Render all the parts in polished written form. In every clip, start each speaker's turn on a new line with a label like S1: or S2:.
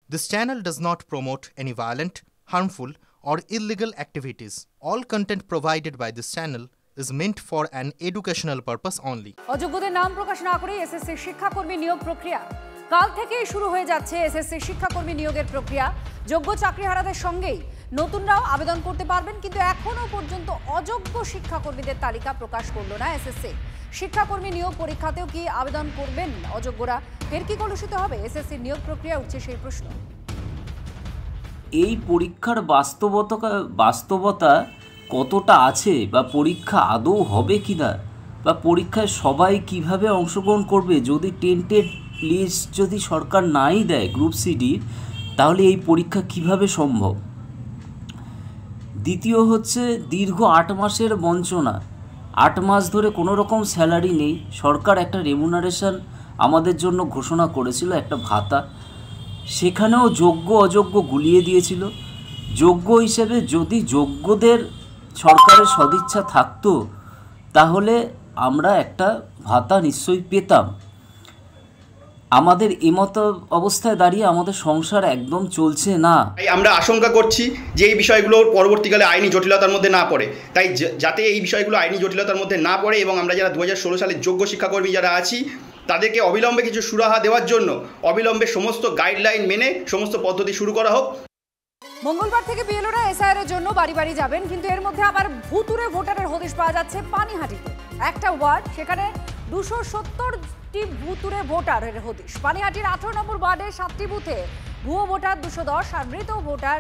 S1: This channel does not promote any violent, harmful, or illegal activities. All content provided by this channel is meant for an educational purpose only.
S2: অযোগ্যদের নাম প্রকাশ না করে SSC শিক্ষাকর্মী নিয়োগ প্রক্রিয়া কাল থেকেই শুরু হয়ে যাচ্ছে। এসএসসি শিক্ষাকর্মী নিয়োগের প্রক্রিয়া যোগ্য চাকরিহারাদের সঙ্গেই নতুনরাও আবেদন করতে পারবেন, কিন্তু এখনো পর্যন্ত অযোগ্য শিক্ষাকর্মীদের তালিকা প্রকাশ করলো না এসএসসি। শিক্ষাকর্মী নিয়োগ পরীক্ষাতেও কি আবেদন করবেন অযোগ্যরা? ফের কি কলুষিত হবে এসএসসি নিয়োগ প্রক্রিয়া? উঠছে সেই প্রশ্ন।
S3: এই পরীক্ষার বাস্তবতা কতটা আছে, বা পরীক্ষা আদৌ হবে কিনা, বা পরীক্ষায় সবাই কিভাবে অংশগ্রহণ করবে? যদি টেন্টেড লিস্ট যদি সরকার নাই দেয় গ্রুপ সিডি, তাহলে এই পরীক্ষা কিভাবে সম্ভব? দ্বিতীয় হচ্ছে দীর্ঘ 8 মাসের বঞ্চনা। 8 মাস ধরে কোনো রকম স্যালারি নেই। সরকার একটা রেমুনারেশন আমাদের জন্য ঘোষণা করেছিল, একটা ভাতা, সেখানেও যোগ্য অযোগ্য গুলিয়ে দিয়েছিল। যোগ্য হিসেবে যদি যোগ্যদের সরকারের সদিচ্ছা থাকতো তাহলে আমরা একটা ভাতা নিশ্চয়ই পেতাম। আমাদের এমতো অবস্থায় দাঁড়িয়ে আমাদের সংসার একদম চলছে না।
S4: আমরা আশঙ্কা করছি যে এই বিষয়গুলো পরবর্তীকালে আইনি জটিলতার মধ্যে না পড়ে, তাই যাতে এই বিষয়গুলো আইনি জটিলতার মধ্যে না পড়ে এবং আমরা যারা 2016 সালের যোগ্য শিক্ষাকর্মী যারা আছি তাদেরকে অবিলম্বে কিছু সুরাহা দেওয়ার জন্য অবিলম্বে সমস্ত গাইডলাইন মেনে সমস্ত পদ্ধতি শুরু করা হোক।
S2: মঙ্গলবার থেকে বিএলওরা এসআইআর এর জন্য বাড়ি বাড়ি যাবেন, কিন্তু এর মধ্যে আবার ভুতুরে ভোটারের হদিশ পাওয়া যাচ্ছে পানিহাটিতে। একটা ওয়ার্ড, সেখানে 270টি ভুতুরে ভোটারের হদিশ। পানিহাটির 18 নম্বর ওয়ার্ডের 7টি বুথে ভুয়ো ভোটার 210 আর মৃত ভোটার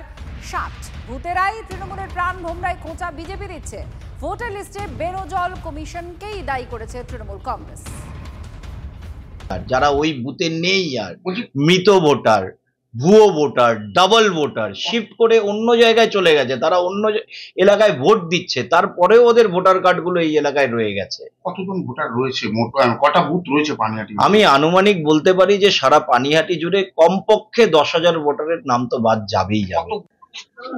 S2: 60। ভূতেরাই তৃণমূলের প্রাণ ভোমরায় খোঁচা বিজেপি দিচ্ছে। ভোটার লিস্টে বেরোজল কমিশনকেই দায়ী করেছে তৃণমূল কংগ্রেস।
S5: যারা ওই বুথে নেই, আর মৃত ভোটার, ভুয়ো ভোটার, ডাবল ভোটার শিফট করে অন্য জায়গায় চলে গেছে, তারা অন্য এলাকায় ভোট দিচ্ছে, তারপরেও ওদের ভোটার কার্ডগুলো এই এলাকায় রয়ে গেছে।
S6: কতজন ভোটার রয়েছে, কটা বুথ রয়েছে পানিহাটি?
S5: আমি আনুমানিক বলতে পারি যে সারা পানিহাটি জুড়ে কমপক্ষে 10,000 ভোটারের নাম তো বাদ যাবেই যাবে।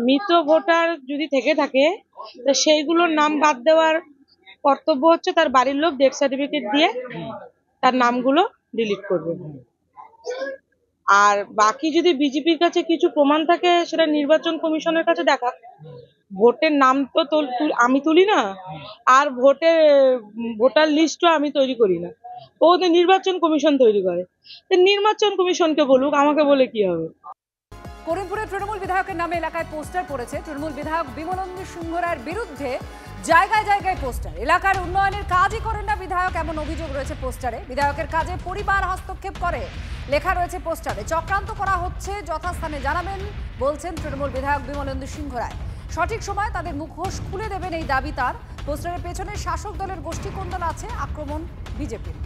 S7: মৃত ভোটার যদি থেকে থাকে তো সেইগুলোর নাম বাদ দেওয়ার কর্তব্য হচ্ছে তার বাড়ির লোক ডেথ সার্টিফিকেট দিয়ে তার নামগুলো ডিলিট করবে। আর বাকি যদি বিজেপির কাছে কিছু প্রমাণ থাকে সেটা নির্বাচন কমিশনের কাছে দেখা। ভোটের নাম তো আমি তুলি না, আর ভোটার লিস্টও আমি তৈরি করি না, ওদের নির্বাচন কমিশন তৈরি করে। নির্বাচন কমিশনকে বলুক, আমাকে বলে কি হবে?
S2: করিমপুরে তৃণমূল বিধায়কের নামে এলাকায় পোস্টার পড়েছে। তৃণমূল বিধায়ক বিমলেন্দু সিংহ রায়ের বিরুদ্ধে জায়গায় জায়গায় পোস্টার। এলাকার উন্নয়নের কাজই করেন না বিধায়ক, এমন অভিযোগ রয়েছে পোস্টারে। বিধায়কের কাজে পরিবার হস্তক্ষেপ করে লেখা রয়েছে পোস্টারে। চক্রান্ত করা হচ্ছে, যথাস্থানে জানাবেন বলছেন তৃণমূল বিধায়ক বিমলেন্দু সিংহ রায়। সঠিক সময় তাদের মুখোশ খুলে দেবেন এই দাবি তার। পোস্টারের পেছনে শাসক দলের গোষ্ঠী কোন্দল আছে, আক্রমণ বিজেপির।